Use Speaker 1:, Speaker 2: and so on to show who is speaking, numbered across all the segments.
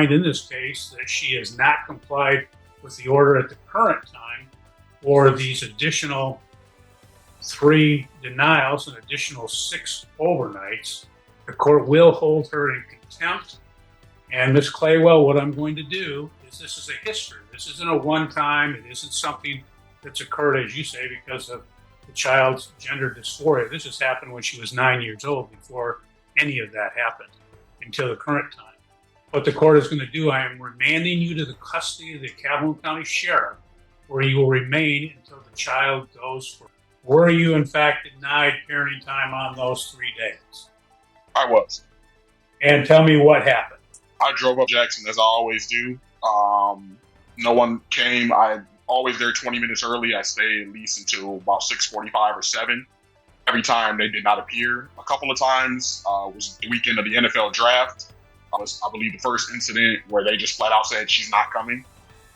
Speaker 1: find in this case that she has not complied with the order at the current time, or these additional 3 denials and additional 6 overnights, the court will hold her in contempt. And Ms. Claywell, what I'm going to do is, this is a history. This isn't a one-time. It isn't something that's occurred, as you say, because of the child's gender dysphoria. This has happened when she was 9 years old, before any of that happened, until the current time. What the court is going to do, I am remanding you to the custody of the Calhoun County Sheriff, where you will remain until the child goes for. Were you, in fact, denied parenting time on those 3 days?
Speaker 2: I was.
Speaker 1: And tell me what happened.
Speaker 2: I drove up Jackson, as I always do. No one came. I'm always there 20 minutes early. I stay at least until about 6:45 or 7. Every time they did not appear. A couple of times was the weekend of the NFL draft. I believe, the first incident where they just flat out said she's not coming.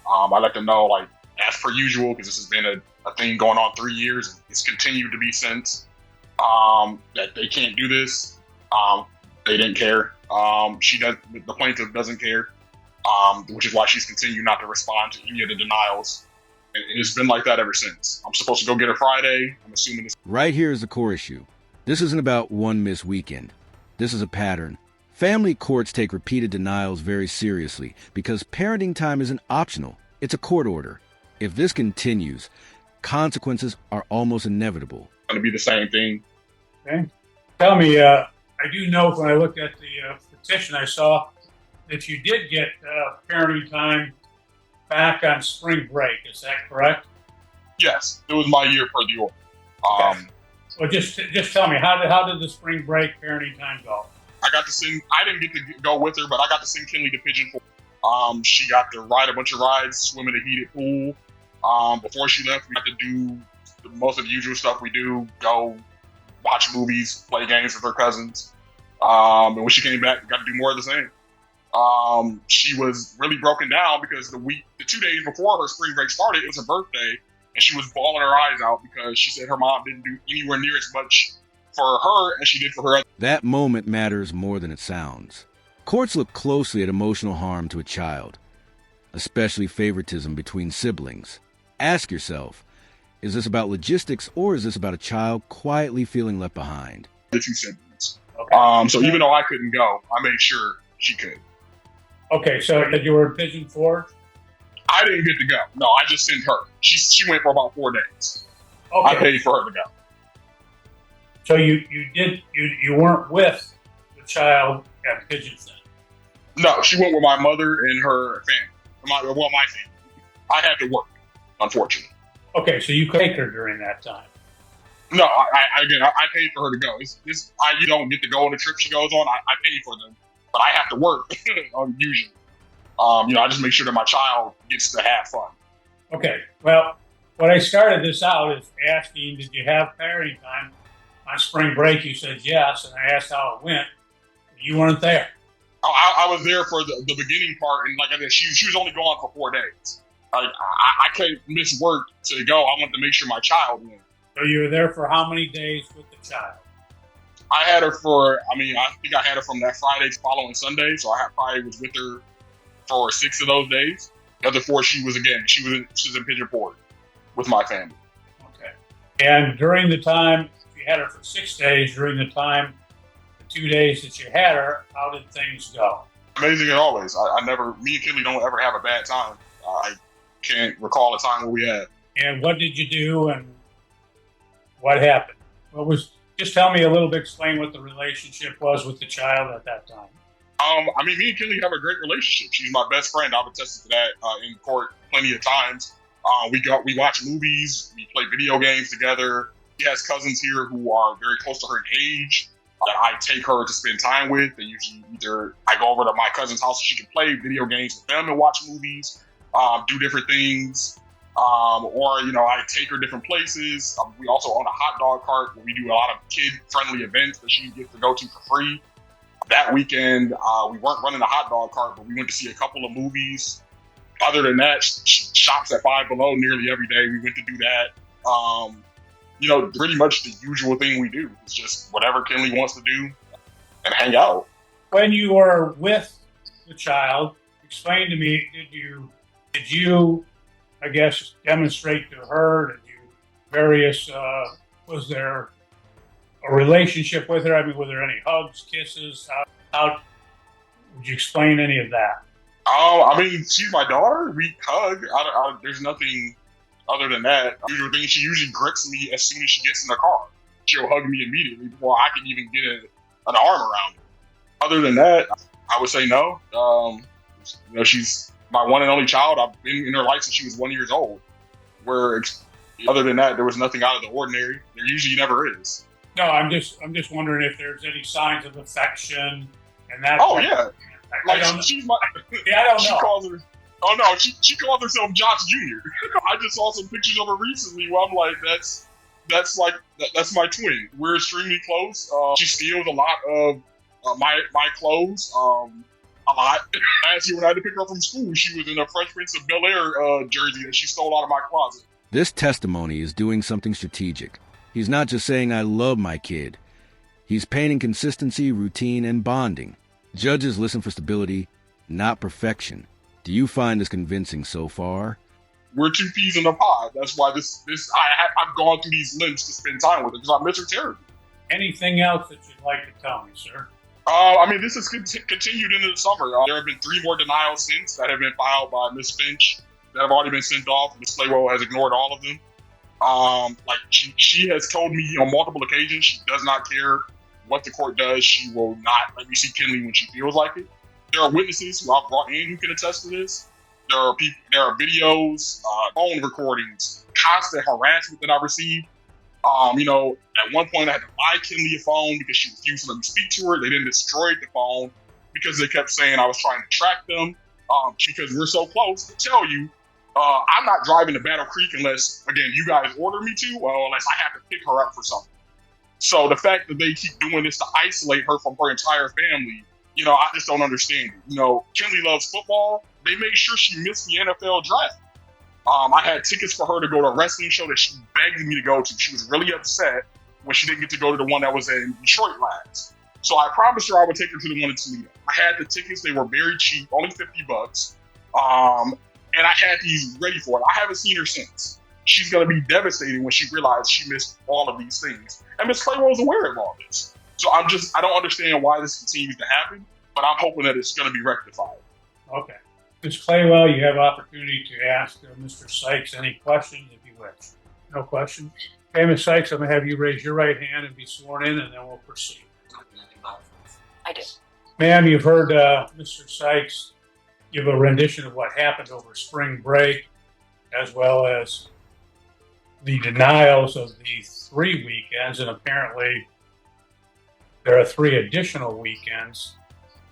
Speaker 2: I let them know, like, as per usual, because this has been a thing going on 3 years. And it's continued to be since, that they can't do this. They didn't care. The plaintiff doesn't care, which is why she's continued not to respond to any of the denials. And it's been like that ever since. I'm supposed to go get her Friday. I'm assuming this.
Speaker 3: Right here is the core issue. This isn't about one missed weekend. This is a pattern. Family courts take repeated denials very seriously because parenting time isn't optional. It's a court order. If this continues, consequences are almost inevitable.
Speaker 2: It's going to be the same thing.
Speaker 1: Okay. Tell me, I do know when I looked at the petition, I saw that you did get parenting time back on spring break. Is that correct?
Speaker 2: Yes, it was my year per the order.
Speaker 1: Okay. Well, just tell me, how did the spring break parenting time go?
Speaker 2: I didn't get to go with her, but I got to send Kinley to Pigeon Forge. She got to ride a bunch of rides, swim in a heated pool. Before she left, we got to do most of the usual stuff we do, go watch movies, play games with her cousins. And when she came back, we got to do more of the same. She was really broken down because the 2 days before her spring break started, it was her birthday, and she was bawling her eyes out because she said her mom didn't do anywhere near as much for her as she did for her.
Speaker 3: That moment matters more than it sounds. Courts look closely at emotional harm to a child, especially favoritism between siblings. Ask yourself, is this about logistics or is this about a child quietly feeling left behind?
Speaker 2: The 2 siblings. Okay. So even though I couldn't go, I made sure she could.
Speaker 1: Okay, so you were in Pigeon Forge?
Speaker 2: I didn't get to go. No, I just sent her. She went for about 4 days.
Speaker 1: Okay.
Speaker 2: I paid for her to go.
Speaker 1: So you weren't with the child at Pigeon Forge?
Speaker 2: No, she went with my mother and her family. My family. I had to work, unfortunately.
Speaker 1: Okay, so you could take her during that time?
Speaker 2: No, I paid for her to go. You don't get to go on the trip she goes on. I paid for them, but I have to work usually. I just make sure that my child gets to have fun.
Speaker 1: Okay, well, when I started this out is asking, did you have parenting time on spring break? You said yes, and I asked how it went. You weren't there.
Speaker 2: I was there for the beginning part, and like I said, she was only gone for 4 days. I couldn't miss work to go. I wanted to make sure my child went.
Speaker 1: So you were there for how many days with the child?
Speaker 2: I had her I think I had her from that Friday to following Sunday, so I probably was with her for 6 of those days. The other 4, she was in Pigeon Forge with my family.
Speaker 1: Okay. And during the time, you had her for 6 days, during the time, the 2 days that you had her, how did things go?
Speaker 2: Amazing as always. Me and Kinley don't ever have a bad time. I can't recall a time where we had. And
Speaker 1: what did you do and what happened? Just tell me a little bit, explain what the relationship was with the child at that time.
Speaker 2: Me and Kinley have a great relationship. She's my best friend. I've attested to that in court plenty of times. We watch movies, we play video games together. She has cousins here who are very close to her in age that I take her to spend time with. And usually either I go over to my cousin's house so she can play video games with them and watch movies, do different things. Or I take her different places. We also own a hot dog cart where we do a lot of kid-friendly events that she gets to go to for free. That weekend, we weren't running a hot dog cart, but we went to see a couple of movies. Other than that, she shops at Five Below nearly every day. We went to do that. Pretty much the usual thing we do. It's just whatever Kinley wants to do and hang out.
Speaker 1: When you were with the child, explain to me, did you, I guess, demonstrate to her, did you was there a relationship with her? I mean, were there any hugs, kisses? How would you explain any of that?
Speaker 2: I mean, she's my daughter. We hug. There's nothing other than that. Usual thing, she usually grips me as soon as she gets in the car. She'll hug me immediately before I can even get an arm around her. Other than that, I would say no. She's my one and only child. I've been in her life since she was 1 year old. Other than that, there was nothing out of the ordinary. There usually never is.
Speaker 1: No, I'm just wondering if there's any signs of affection and that.
Speaker 2: Oh yeah,
Speaker 1: I don't know.
Speaker 2: She calls her. Oh no, she calls herself Josh Jr. I just saw some pictures of her recently where I'm like, that's my twin. We're extremely close. She steals a lot of my clothes. A lot. Last year when I had to pick her up from school, she was in a Fresh Prince of Bel-Air jersey that she stole out of my closet.
Speaker 3: This testimony is doing something strategic. He's not just saying, I love my kid. He's painting consistency, routine, and bonding. Judges listen for stability, not perfection. Do you find this convincing so far?
Speaker 2: We're two peas in a pod. That's why I've gone through these lengths to spend time with her because I miss her terribly.
Speaker 1: Anything else that you'd like to tell me, sir?
Speaker 2: I mean, this has continued into the summer. There have been 3 more denials since that have been filed by Ms. Finch that have already been sent off. Ms. Slaywell has ignored all of them. She has told me on multiple occasions she does not care what the court does. She will not let me see Kinley when she feels like it. There are witnesses who I've brought in who can attest to this. There are videos, phone recordings, constant harassment that I received. At one point I had to buy Kinley a phone because she refused to let me speak to her. They then destroyed the phone because they kept saying I was trying to track them. Because we're so close to tell you, I'm not driving to Battle Creek unless, again, you guys order me to, or unless I have to pick her up for something. So the fact that they keep doing this to isolate her from her entire family, I just don't understand it. Kinley loves football. They made sure she missed the NFL draft. I had tickets for her to go to a wrestling show that she begged me to go to. She was really upset when she didn't get to go to the one that was in Detroit last. So I promised her I would take her to the one in Toledo. I had the tickets. They were very cheap, only $50. And I had these ready for it. I haven't seen her since. She's going to be devastated when she realizes she missed all of these things. And Ms. Claywell is aware of all this. So I don't understand why this continues to happen, but I'm hoping that it's going to be rectified.
Speaker 1: Okay. Ms. Claywell, you have opportunity to ask Mr. Sykes any questions if you wish. No questions? Okay, Ms. Sykes, I'm going to have you raise your right hand and be sworn in, and then we'll proceed.
Speaker 4: I do.
Speaker 1: Ma'am, you've heard Mr. Sykes give a rendition of what happened over spring break, as well as the denials of the 3 weekends, and apparently there are 3 additional weekends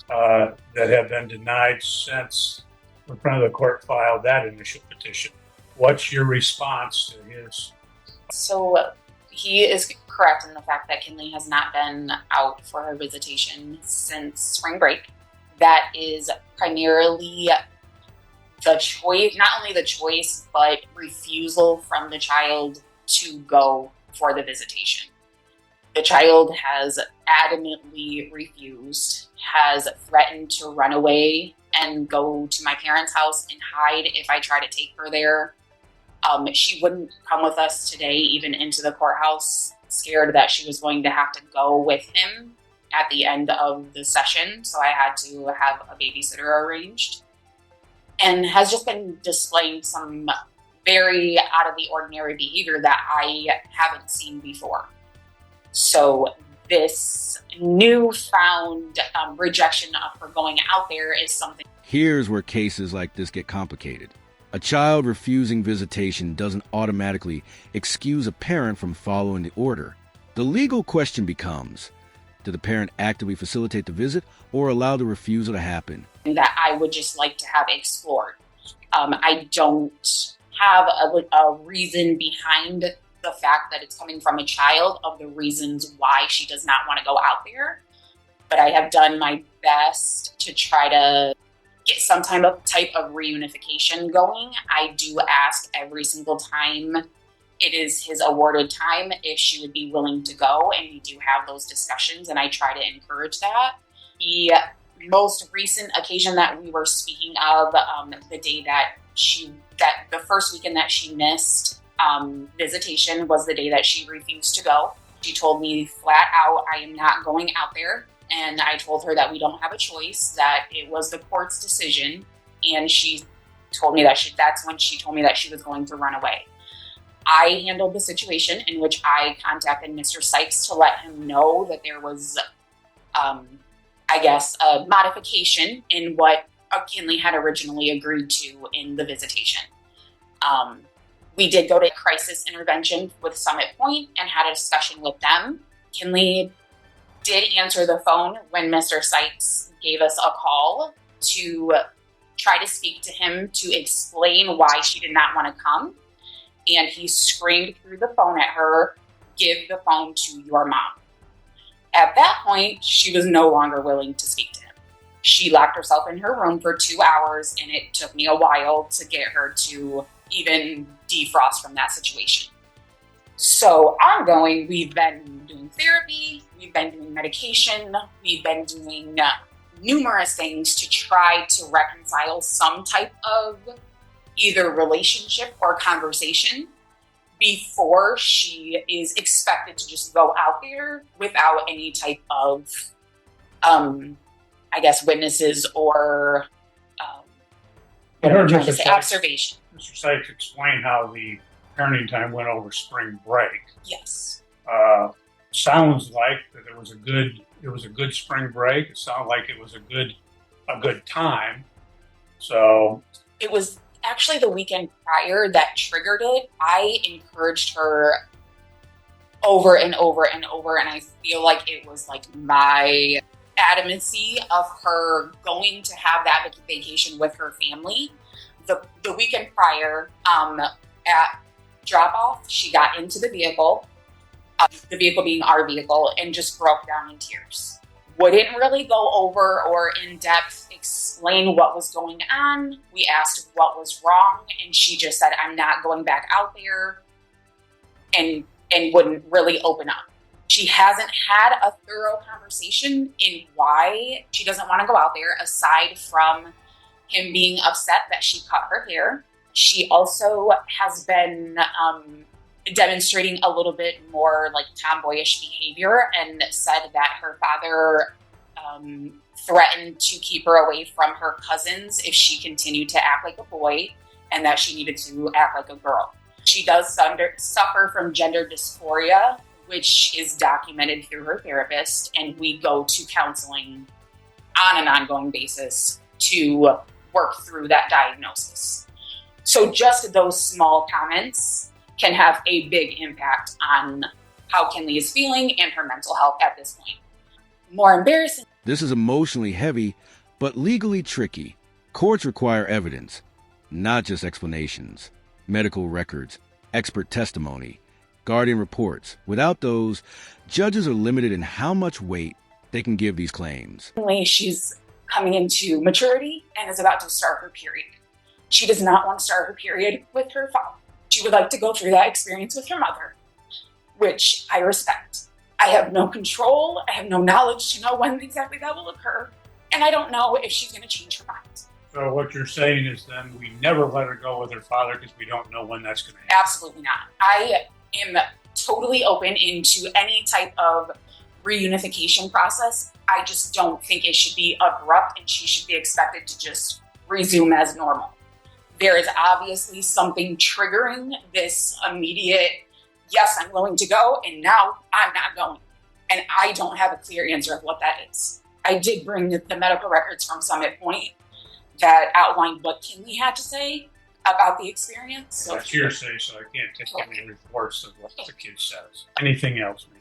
Speaker 1: that have been denied since the front of the court filed that initial petition. What's your response to his?
Speaker 4: So he is correct in the fact that Kinley has not been out for her visitation since spring break. That is primarily the choice, not only the choice, but refusal from the child to go for the visitation. The child has adamantly refused, has threatened to run away and go to my parents' house and hide if I try to take her there. She wouldn't come with us today, even into the courthouse, scared that she was going to have to go with him at the end of the session. So I had to have a babysitter arranged, and has just been displaying some very out of the ordinary behavior that I haven't seen before. So this newfound rejection of her going out there is something.
Speaker 3: Here's where cases like this get complicated. A child refusing visitation doesn't automatically excuse a parent from following the order. The legal question becomes, did the parent actively facilitate the visit or allow the refusal to happen?
Speaker 4: That I would just like to have explored. I don't have a reason behind the fact that it's coming from a child of the reasons why she does not want to go out there. But I have done my best to try to get some type of reunification going. I do ask every single time it is his awarded time if she would be willing to go, and we do have those discussions, and I try to encourage that. He most recent occasion that we were speaking of, the day that the first weekend that she missed visitation was the day that she refused to go. She told me flat out, I am not going out there. And I told her that we don't have a choice, that it was the court's decision. And she told me that's when she told me that she was going to run away. I handled the situation in which I contacted Mr. Sykes to let him know that there was, a modification in what Kinley had originally agreed to in the visitation. We did go to crisis intervention with Summit Point and had a discussion with them. Kinley did answer the phone when Mr. Sykes gave us a call to try to speak to him to explain why she did not want to come. And he screamed through the phone at her, "Give the phone to your mom." At that point, she was no longer willing to speak to him. She locked herself in her room for 2 hours, and it took me a while to get her to even defrost from that situation. So ongoing, we've been doing therapy, we've been doing medication, we've been doing numerous things to try to reconcile some type of either relationship or conversation before she is expected to just go out there without any type of, witnesses or observation.
Speaker 1: Mr. Sykes explained how the parenting time went over spring break.
Speaker 4: Yes.
Speaker 1: Sounds like that it was a good spring break. It sounded like it was a good time. So
Speaker 4: it was actually the weekend prior that triggered it. I encouraged her over and over and over, and I feel like it was like my adamancy of her going to have that vacation with her family. The weekend prior, at drop-off, she got into the vehicle being our vehicle, and just broke down in tears. Wouldn't really go over or in depth explain what was going on. We asked what was wrong, and she just said, "I'm not going back out there," and wouldn't really open up. She hasn't had a thorough conversation in why she doesn't want to go out there, aside from him being upset that she cut her hair. She also has been demonstrating a little bit more like tomboyish behavior, and said that her father threatened to keep her away from her cousins if she continued to act like a boy, and that she needed to act like a girl. She does suffer from gender dysphoria, which is documented through her therapist, and we go to counseling on an ongoing basis to work through that diagnosis. So just those small comments can have a big impact on how Kinley is feeling and her mental health at this point. More embarrassing.
Speaker 3: This is emotionally heavy, but legally tricky. Courts require evidence, not just explanations, medical records, expert testimony, guardian reports. Without those, judges are limited in how much weight they can give these claims.
Speaker 4: She's coming into maturity and is about to start her period. She does not want to start her period with her father. She would like to go through that experience with her mother, which I respect. I have no control. I have no knowledge to know when exactly that will occur. And I don't know if she's going to change her mind.
Speaker 1: So what you're saying is then we never let her go with her father because we don't know when that's going to happen.
Speaker 4: Absolutely not. I am totally open into any type of reunification process. I just don't think it should be abrupt, and she should be expected to just resume as normal. There is obviously something triggering this immediate, yes, I'm willing to go, and now I'm not going. And I don't have a clear answer of what that is. I did bring the medical records from Summit Point that outlined what Kinley had to say about the experience.
Speaker 1: So that's hearsay, so I can't take any reports of what the kid says. Anything else, ma'am?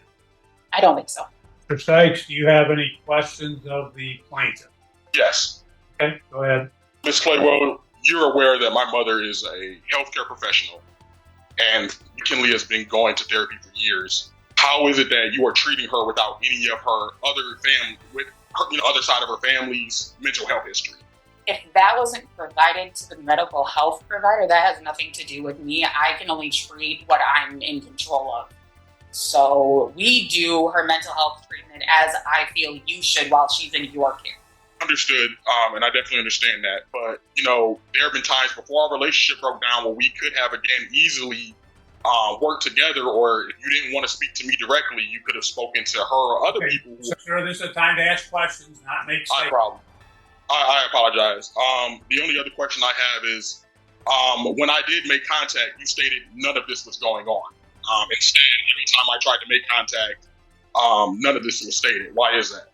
Speaker 4: I don't think so.
Speaker 1: Mr. Sykes, do you have any questions of the plaintiff?
Speaker 2: Yes.
Speaker 1: Okay, go ahead.
Speaker 2: Ms. Claywell, you're aware that my mother is a healthcare professional, and Kinley has been going to therapy for years. How is it that you are treating her without any of her other family, with her, other side of her family's mental health history?
Speaker 4: If that wasn't provided to the medical health provider, that has nothing to do with me. I can only treat what I'm in control of. So we do her mental health treatment as I feel you should while she's in your care.
Speaker 2: Understood, and I definitely understand that. But, there have been times before our relationship broke down where we could have, again, easily worked together, or if you didn't want to speak to me directly, you could have spoken to her or other people.
Speaker 1: Sir, this is a time to ask questions, not make
Speaker 2: No problem. I apologize. The only other question I have is, when I did make contact, you stated none of this was going on. Instead, every time I tried to make contact, none of this was stated. Why is that?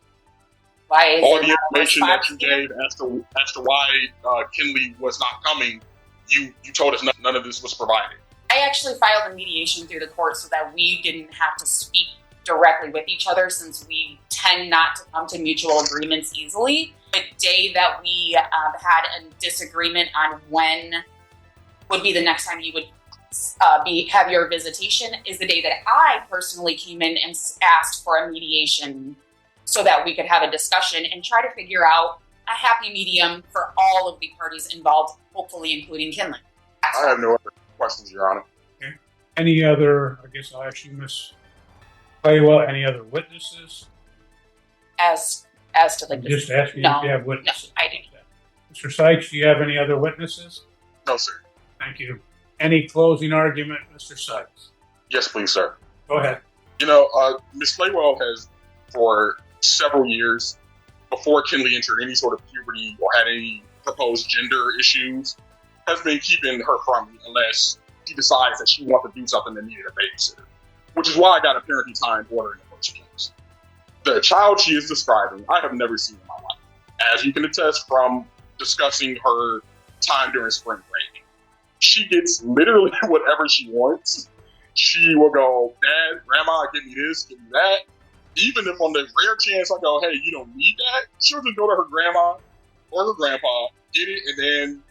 Speaker 4: Why is
Speaker 2: all
Speaker 4: it
Speaker 2: the
Speaker 4: not a
Speaker 2: information that
Speaker 4: response
Speaker 2: you gave as to why Kinley was not coming, you told us none of this was provided.
Speaker 4: I actually filed a mediation through the court so that we didn't have to speak directly with each other, since we tend not to come to mutual agreements easily. The day that we had a disagreement on when would be the next time you would have your visitation is the day that I personally came in and asked for a mediation so that we could have a discussion and try to figure out a happy medium for all of the parties involved, hopefully including Kinley.
Speaker 2: I have no other questions, Your Honor.
Speaker 1: Okay. Any other, I guess I'll ask you, Ms. Claywell, any other witnesses?
Speaker 4: As to the
Speaker 1: Just asking if you have witnesses.
Speaker 4: No, I do.
Speaker 1: Mr. Sykes, do you have any other witnesses?
Speaker 2: No, sir.
Speaker 1: Thank you. Any closing argument, Mr. Sykes?
Speaker 2: Yes, please, sir.
Speaker 1: Go ahead.
Speaker 2: Ms. Claywell has, for several years, before Kinley entered any sort of puberty or had any proposed gender issues, has been keeping her from me unless she decides that she wants to do something that needed a babysitter, which is why I got a parenting time order in the first place. The child she is describing, I have never seen in my life. As you can attest from discussing her time during spring break, she gets literally whatever she wants. She will go, Dad, Grandma, give me this, give me that. Even if on the rare chance I go, hey, you don't need that, she'll just go to her grandma or her grandpa, get it, and then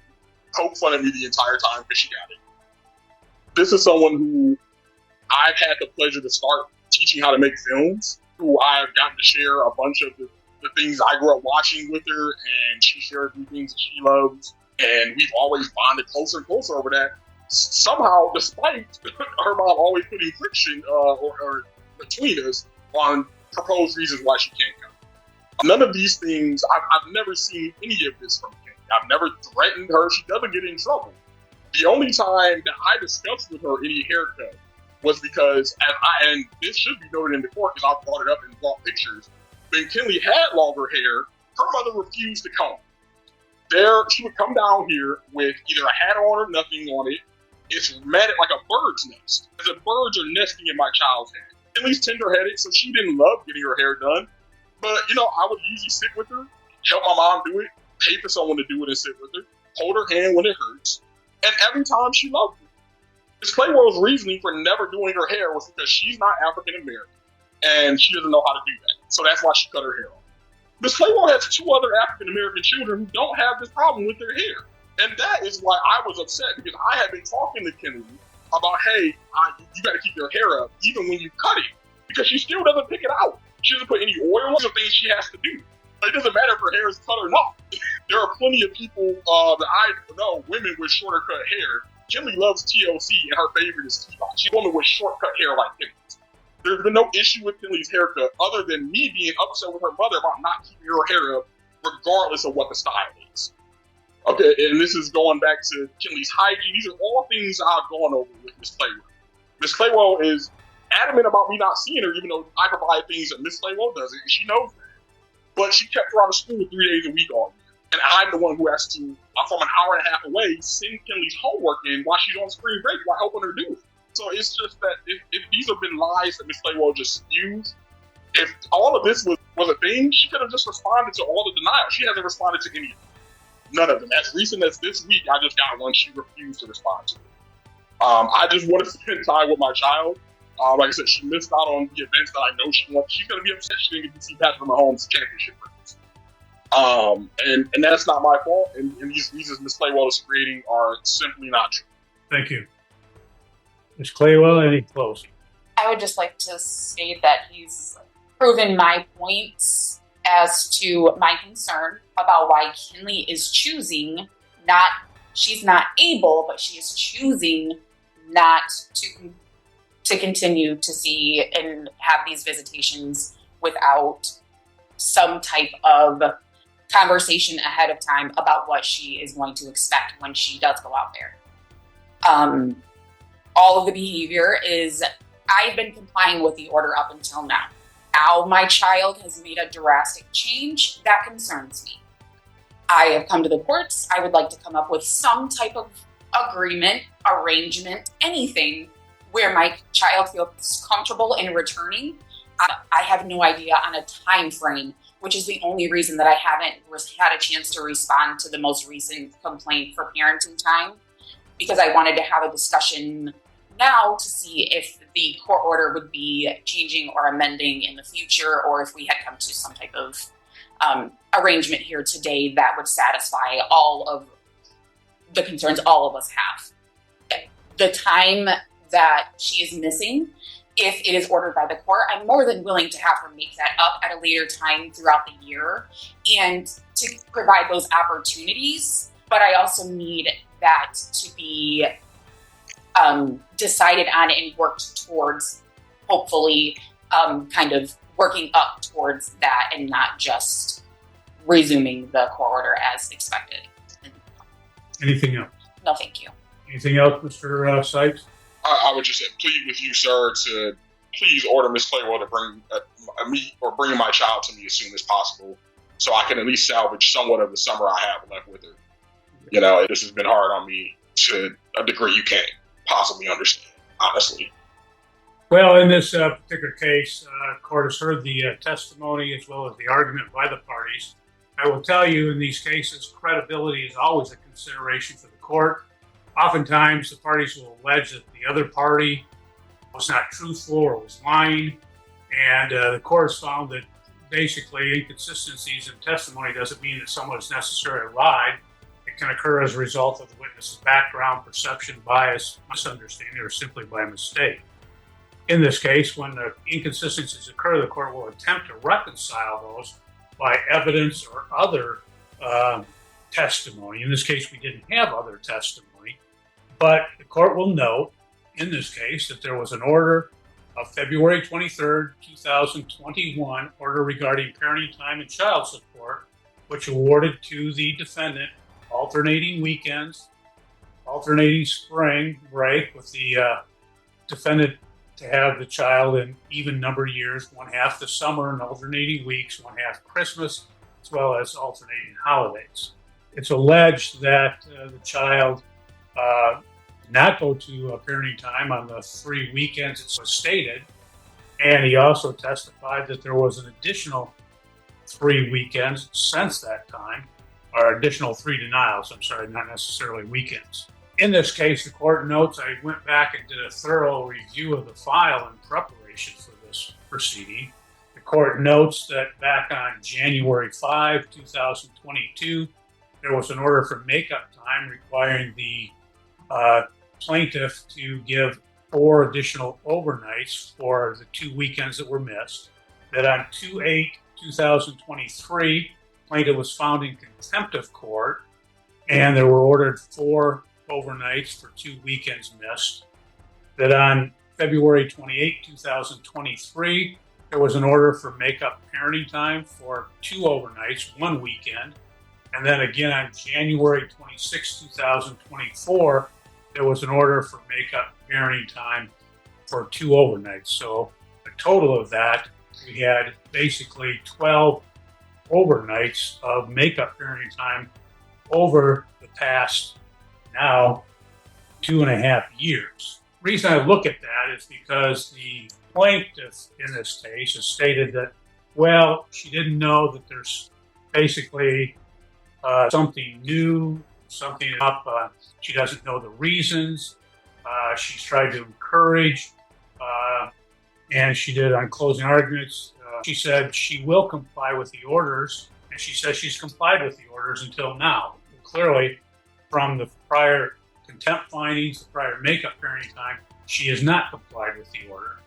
Speaker 2: poke fun at me the entire time because she got it. This is someone who I've had the pleasure to start teaching how to make films, who I've gotten to share a bunch of the things I grew up watching with her, and she shares the things that she loves, and we've always bonded closer and closer over that. Somehow, despite her mom always putting friction or between us on proposed reasons why she can't come. None of these things, I've never seen any of this from Kate. I've never threatened her. She doesn't get in trouble. The only time that I discussed with her any haircut was because, and this should be noted in the court because I brought it up and brought pictures, when Kinley had longer hair, her mother refused to comb. She would come down here with either a hat on or nothing on it. It's matted like a bird's nest, as if birds are nesting in my child's head. Kinley's tender-headed, so she didn't love getting her hair done. But, I would usually sit with her, help my mom do it, pay for someone to do it and sit with her, hold her hand when it hurts, and every time she loved me. Ms. Claywell's reasoning for never doing her hair was because she's not African-American, and she doesn't know how to do that. So that's why she cut her hair off. Ms. Claywell has 2 other African-American children who don't have this problem with their hair. And that is why I was upset, because I had been talking to Kinley about, hey, you got to keep your hair up, even when you cut it, because she still doesn't pick it out. She doesn't put any oil on the things she has to do. It doesn't matter if her hair is cut or not. There are plenty of people that I know, women with shorter cut hair. Kinley loves TLC, and her favorite is T-Bot. She's a woman with short cut hair like Kinley. There's been no issue with Kinley's haircut other than me being upset with her mother about not keeping her hair up, regardless of what the style is. Okay, and this is going back to Kinley's hygiene. These are all things I've gone over with Miss Claywell. Miss Claywell is adamant about me not seeing her, even though I provide things that Miss Claywell doesn't, and she knows that. But she kept her out of school 3 days a week all year. And I'm the one who has to, from an hour and a half away, send Kinley's homework in while she's on spring break while helping her do it. So it's just that if these have been lies that Miss Claywell just used, if all of this was a thing, she could have just responded to all the denial. She hasn't responded to any of them. None of them. As recent as this week, I just got one she refused to respond to. I just want to spend time with my child. Like I said, she missed out on the events that I know she wants. She's going to be upset she didn't get to see Patrick Mahomes' championship rings. And that's not my fault. And these reasons Miss Claywell is creating are simply not true.
Speaker 1: Thank you. Ms. Claywell, any closing?
Speaker 4: I would just like to state that he's proven my points as to my concern about why Kinley is choosing she's not able, but she is choosing not to continue to see and have these visitations without some type of conversation ahead of time about what she is going to expect when she does go out there. All of the behavior is, I've been complying with the order up until now. Now my child has made a drastic change that concerns me. I have come to the courts. I would like to come up with some type of agreement, arrangement, anything where my child feels comfortable in returning. I have no idea on a time frame, which is the only reason that I haven't had a chance to respond to the most recent complaint for parenting time, because I wanted to have a discussion now to see if the court order would be changing or amending in the future, or if we had come to some type of arrangement here today that would satisfy all of the concerns all of us have. The time that she is missing, if it is ordered by the court, I'm more than willing to have her make that up at a later time throughout the year and to provide those opportunities. But I also need that to be decided on and worked towards, hopefully kind of working up towards that and not just resuming the court order as expected.
Speaker 1: Anything else?
Speaker 4: No, thank you.
Speaker 1: Anything else, Mr. Sykes?
Speaker 2: I would just plead with you, sir, to please order Miss Claywell to bring me or bring my child to me as soon as possible, so I can at least salvage somewhat of the summer I have left with her. You know, this has been hard on me to a degree you can't possibly understand, honestly.
Speaker 1: Well, in this particular case, court has heard the testimony as well as the argument by the parties. I will tell you, in these cases, credibility is always a consideration for the court. Oftentimes, the parties will allege that the other party was not truthful or was lying, and the court has found that basically inconsistencies in testimony doesn't mean that someone has necessarily lied. It can occur as a result of the witness's background, perception, bias, misunderstanding, or simply by mistake. In this case, when the inconsistencies occur, the court will attempt to reconcile those by evidence or other testimony. In this case, we didn't have other testimony, but the court will note in this case that there was an order of February 23rd, 2021, order regarding parenting time and child support, which awarded to the defendant alternating weekends, alternating spring break, with the defendant to have the child in even numbered years, one half the summer and alternating weeks, one half Christmas, as well as alternating holidays. It's alleged that the child did not go to parenting time on the 3 weekends it was stated, and he also testified that there was an additional 3 weekends since that time, or additional 3 denials, not necessarily weekends. In this case, the court notes I went back and did a thorough review of the file in preparation for this proceeding. The court notes that back on January 5, 2022, there was an order for makeup time requiring the plaintiff to give 4 additional overnights for the 2 weekends that were missed. That on 2/8/2023, plaintiff was found in contempt of court, and there were ordered 4 overnights for 2 weekends missed. That on February 28, 2023, there was an order for make-up parenting time for 2 overnights, 1 weekend. And then again on January 26, 2024, there was an order for make-up parenting time for 2 overnights. So the total of that, we had basically 12 overnights of make-up parenting time over the past now 2.5 years. The reason I look at that is because the plaintiff in this case has stated that, well, she didn't know that there's basically something new, something up. She doesn't know the reasons. She's tried to encourage, and she did on closing arguments. She said she will comply with the orders, and she says she's complied with the orders until now. Clearly, from the prior contempt findings, the prior make-up parenting time, she has not complied with the order.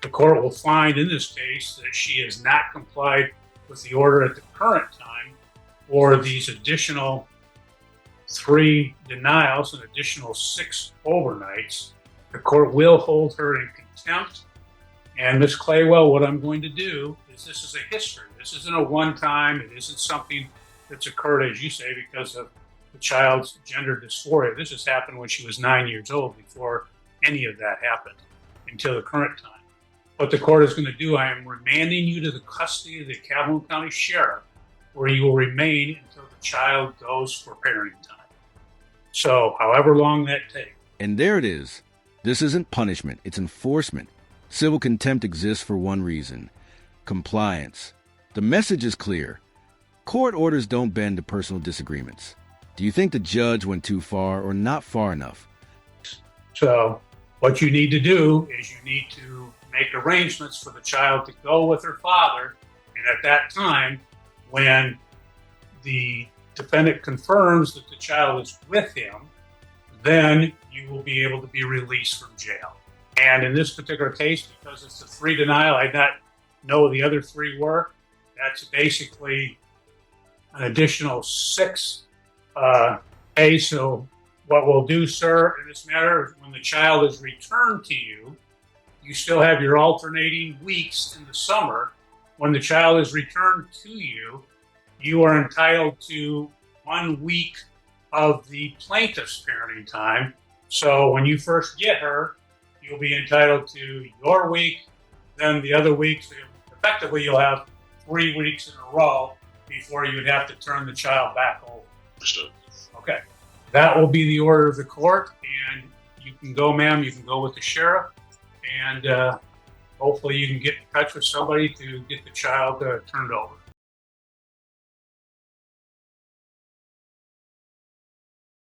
Speaker 1: The court will find in this case that she has not complied with the order at the current time, or these additional 3 denials and additional 6 overnights. The court will hold her in contempt. And Ms. Claywell, what I'm going to do is, this is a history. This isn't a one-time. It isn't something that's occurred, as you say, because of the child's gender dysphoria. This has happened when she was 9 years old, before any of that happened until the current time. What the court is going to do, I am remanding you to the custody of the Calhoun County Sheriff, where you will remain until the child goes for parenting time. So, however long that takes.
Speaker 3: And there it is. This isn't punishment, it's enforcement. Civil contempt exists for one reason: compliance. The message is clear. Court orders don't bend to personal disagreements. Do you think the judge went too far or not far enough?
Speaker 1: So, what you need to do is you need to make arrangements for the child to go with her father, and at that time, when the defendant confirms that the child is with him, then you will be able to be released from jail. And in this particular case, because it's a 3 denial, I not know the other 3 were. That's basically an additional 6 days. So what we'll do, sir, in this matter, is when the child is returned to you, you still have your alternating weeks in the summer. When the child is returned to you, you are entitled to 1 week of the plaintiff's parenting time. So when you first get her, you'll be entitled to your week, then the other weeks. Effectively, you'll have 3 weeks in a row before you would have to turn the child back over.
Speaker 2: Understood.
Speaker 1: Okay. That will be the order of the court, and you can go, ma'am. You can go with the sheriff, and hopefully you can get in touch with somebody to get the child turned over.